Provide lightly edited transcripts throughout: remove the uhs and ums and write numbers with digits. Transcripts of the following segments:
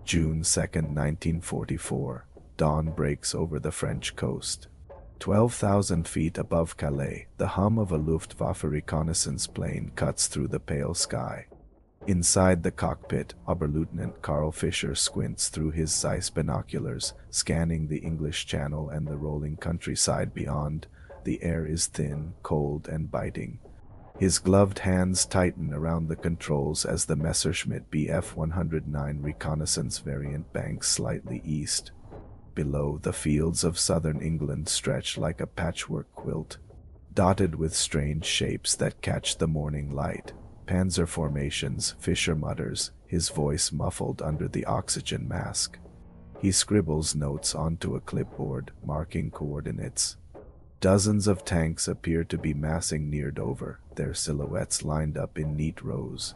June 2, 1944. Dawn breaks over the French coast. 12,000 feet above Calais, the hum of a Luftwaffe reconnaissance plane cuts through the pale sky. Inside the cockpit, Oberleutnant Carl Fischer squints through his Zeiss binoculars, scanning the English Channel and the rolling countryside beyond. The air is thin, cold, and biting. His gloved hands tighten around the controls as the Messerschmitt Bf 109 reconnaissance variant banks slightly east. Below, the fields of southern England stretch like a patchwork quilt, dotted with strange shapes that catch the morning light. Panzer formations, Fischer mutters, his voice muffled under the oxygen mask. He scribbles notes onto a clipboard, marking coordinates. Dozens of tanks appear to be massing near Dover, their silhouettes lined up in neat rows.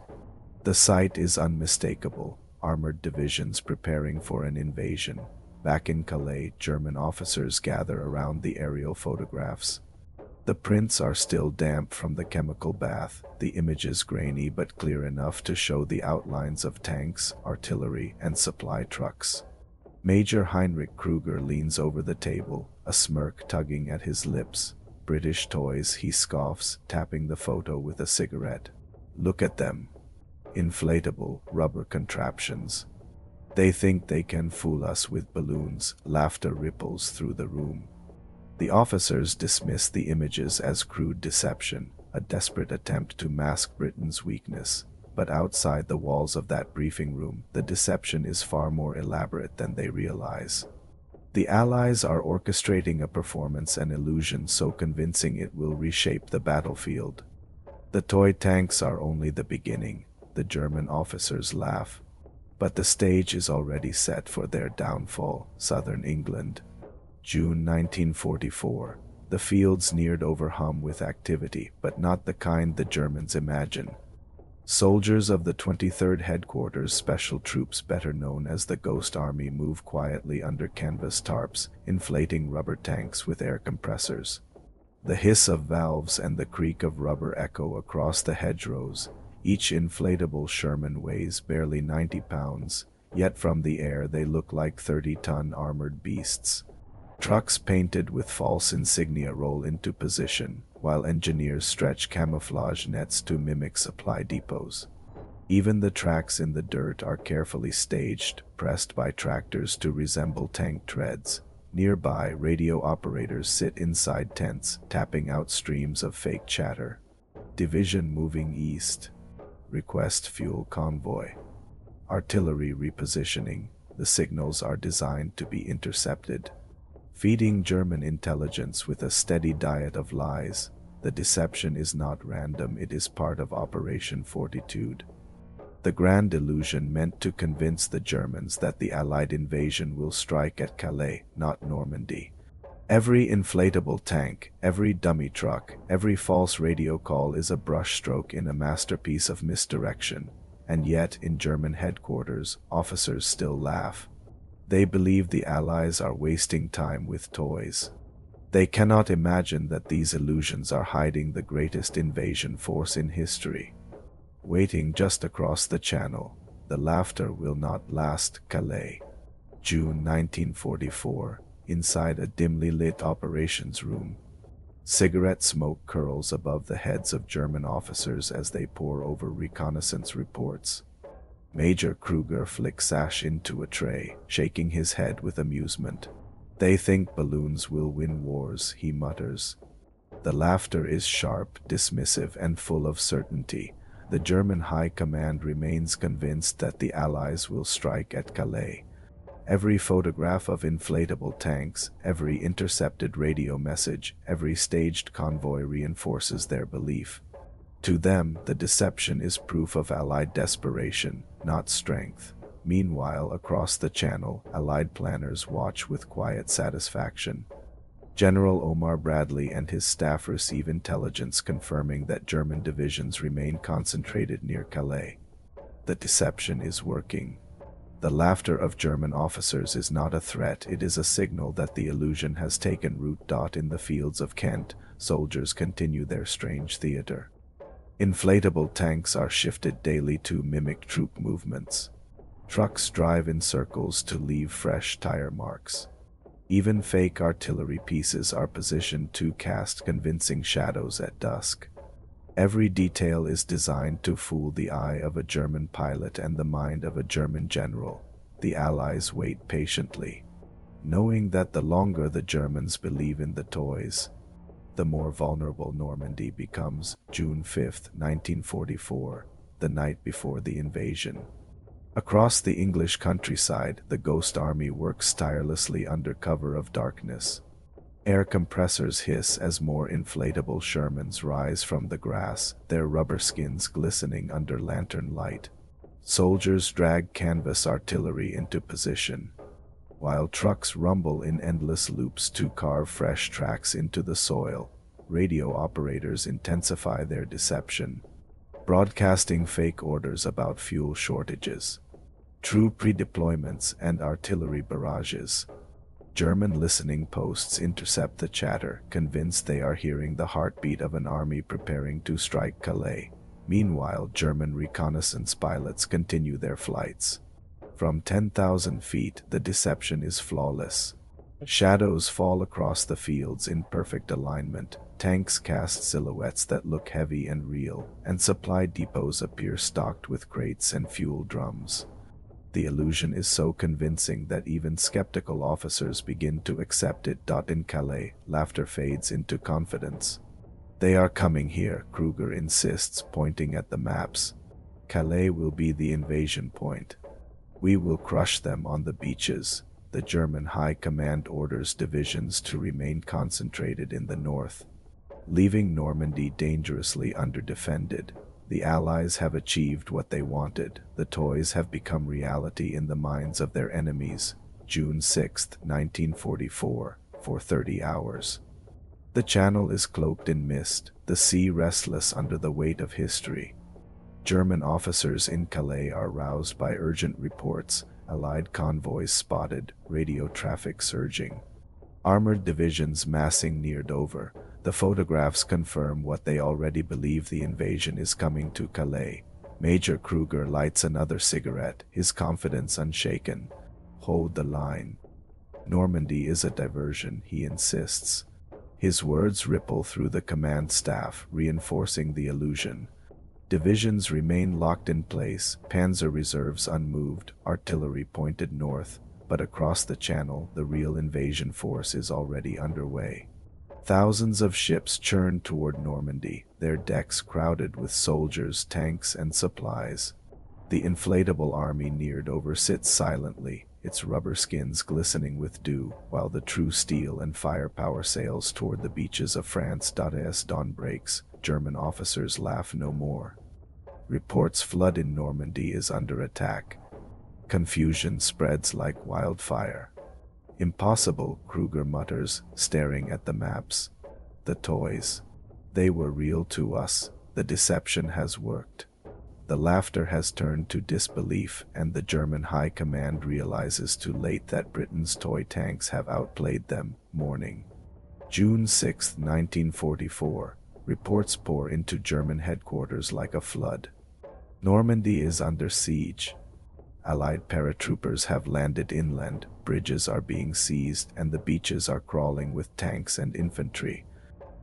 The sight is unmistakable, armored divisions preparing for an invasion. Back in Calais, German officers gather around the aerial photographs. The prints are still damp from the chemical bath, the images grainy but clear enough to show the outlines of tanks, artillery, and supply trucks. Major Heinrich Kruger leans over the table, a smirk tugging at his lips. British toys, he scoffs, tapping the photo with a cigarette. Look at them. Inflatable, rubber contraptions. They think they can fool us with balloons. Laughter ripples through the room. The officers dismiss the images as crude deception, a desperate attempt to mask Britain's weakness. But outside the walls of that briefing room, the deception is far more elaborate than they realize. The Allies are orchestrating a performance and illusion so convincing it will reshape the battlefield. The toy tanks are only the beginning, the German officers laugh. But the stage is already set for their downfall. Southern England. June 1944. The fields near Dover hum with activity, but not the kind the Germans imagine. Soldiers of the 23rd Headquarters Special Troops, better known as the Ghost Army, move quietly under canvas tarps, inflating rubber tanks with air compressors. The hiss of valves and the creak of rubber echo across the hedgerows. Each inflatable Sherman weighs barely 90 pounds, yet from the air they look like 30-ton armored beasts. Trucks painted with false insignia roll into position, while engineers stretch camouflage nets to mimic supply depots. Even the tracks in the dirt are carefully staged, pressed by tractors to resemble tank treads. Nearby, radio operators sit inside tents, tapping out streams of fake chatter. Division moving east. Request fuel convoy. Artillery repositioning. The signals are designed to be intercepted. Feeding German intelligence with a steady diet of lies. The deception is not random, it is part of Operation Fortitude. The grand illusion meant to convince the Germans that the Allied invasion will strike at Calais, not Normandy. Every inflatable tank, every dummy truck, every false radio call is a brushstroke in a masterpiece of misdirection. And yet, in German headquarters, officers still laugh. They believe the Allies are wasting time with toys. They cannot imagine that these illusions are hiding the greatest invasion force in history. Waiting just across the channel, the laughter will not last. Calais. June 1944. Inside a dimly lit operations room. Cigarette smoke curls above the heads of German officers as they pore over reconnaissance reports. Major Kruger flicks ash into a tray, shaking his head with amusement. They think balloons will win wars, he mutters. The laughter is sharp, dismissive, and full of certainty. The German High Command remains convinced that the Allies will strike at Calais. Every photograph of inflatable tanks, every intercepted radio message, every staged convoy reinforces their belief. To them, the deception is proof of Allied desperation, not strength. Meanwhile, across the channel, Allied planners watch with quiet satisfaction. General Omar Bradley and his staff receive intelligence confirming that German divisions remain concentrated near Calais. The deception is working. The laughter of German officers is not a threat, it is a signal that the illusion has taken root. In the fields of Kent, soldiers continue their strange theater. Inflatable tanks are shifted daily to mimic troop movements. Trucks drive in circles to leave fresh tire marks. Even fake artillery pieces are positioned to cast convincing shadows at dusk. Every detail is designed to fool the eye of a German pilot and the mind of a German general. The Allies wait patiently, knowing that the longer the Germans believe in the toys, the more vulnerable Normandy becomes. June 5, 1944, the night before the invasion. Across the English countryside, the Ghost Army works tirelessly under cover of darkness. Air compressors hiss as more inflatable Shermans rise from the grass, their rubber skins glistening under lantern light. Soldiers drag canvas artillery into position, while trucks rumble in endless loops to carve fresh tracks into the soil. Radio operators intensify their deception, broadcasting fake orders about fuel shortages, true pre-deployments, and artillery barrages. German listening posts intercept the chatter, convinced they are hearing the heartbeat of an army preparing to strike Calais. Meanwhile, German reconnaissance pilots continue their flights. From 10,000 feet, the deception is flawless. Shadows fall across the fields in perfect alignment. Tanks cast silhouettes that look heavy and real, and supply depots appear stocked with crates and fuel drums. The illusion is so convincing that even skeptical officers begin to accept it. In Calais, laughter fades into confidence. "They are coming here," Kruger insists, pointing at the maps. "Calais will be the invasion point. We will crush them on the beaches." The German High Command orders divisions to remain concentrated in the north, leaving Normandy dangerously underdefended. The Allies have achieved what they wanted. The toys have become reality in the minds of their enemies. June 6, 1944, for 30 hours. The Channel is cloaked in mist, the sea restless under the weight of history. German officers in Calais are roused by urgent reports, Allied convoys spotted, radio traffic surging. Armored divisions massing near Dover. The photographs confirm what they already believe: the invasion is coming to Calais. Major Kruger lights another cigarette, his confidence unshaken. "Hold the line. Normandy is a diversion," he insists. His words ripple through the command staff, reinforcing the illusion. Divisions remain locked in place, panzer reserves unmoved, artillery pointed north. But across the Channel, the real invasion force is already underway. Thousands of ships churn toward Normandy, their decks crowded with soldiers, tanks, and supplies. The inflatable army near Dover sits silently, its rubber skins glistening with dew, while the true steel and firepower sails toward the beaches of France. As dawn breaks, German officers laugh no more. Reports flood in: Normandy is under attack. Confusion spreads like wildfire. "Impossible," Kruger mutters, staring at the maps. "The toys. They were real to us. The deception has worked." The laughter has turned to disbelief, and the German High Command realizes too late that Britain's toy tanks have outplayed them. Morning. June 6, 1944. Reports pour into German headquarters like a flood. Normandy is under siege. Allied paratroopers have landed inland, bridges are being seized, and the beaches are crawling with tanks and infantry.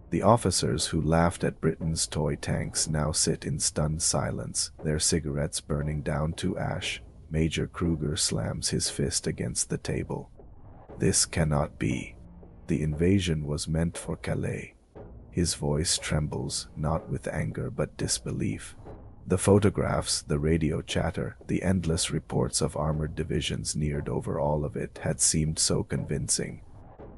The officers who laughed at Britain's toy tanks now sit in stunned silence, their cigarettes burning down to ash. Major Kruger slams his fist against the table. "This cannot be. The invasion was meant for Calais." His voice trembles, not with anger but disbelief. The photographs, the radio chatter, the endless reports of armored divisions near Dover, all of it had seemed so convincing.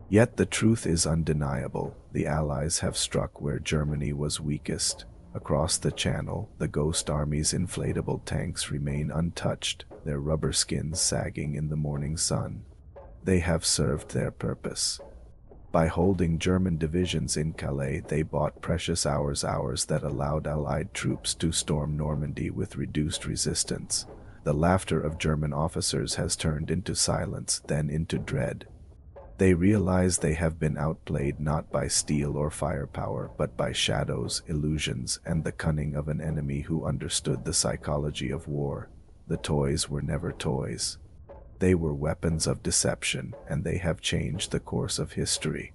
Yet the truth is undeniable. The Allies have struck where Germany was weakest. Across the Channel, the Ghost Army's inflatable tanks remain untouched, their rubber skins sagging in the morning sun. They have served their purpose. By holding German divisions in Calais, they bought precious hours that allowed Allied troops to storm Normandy with reduced resistance. The laughter of German officers has turned into silence, then into dread. They realize they have been outplayed not by steel or firepower, but by shadows, illusions, and the cunning of an enemy who understood the psychology of war. The toys were never toys. They were weapons of deception, and they have changed the course of history.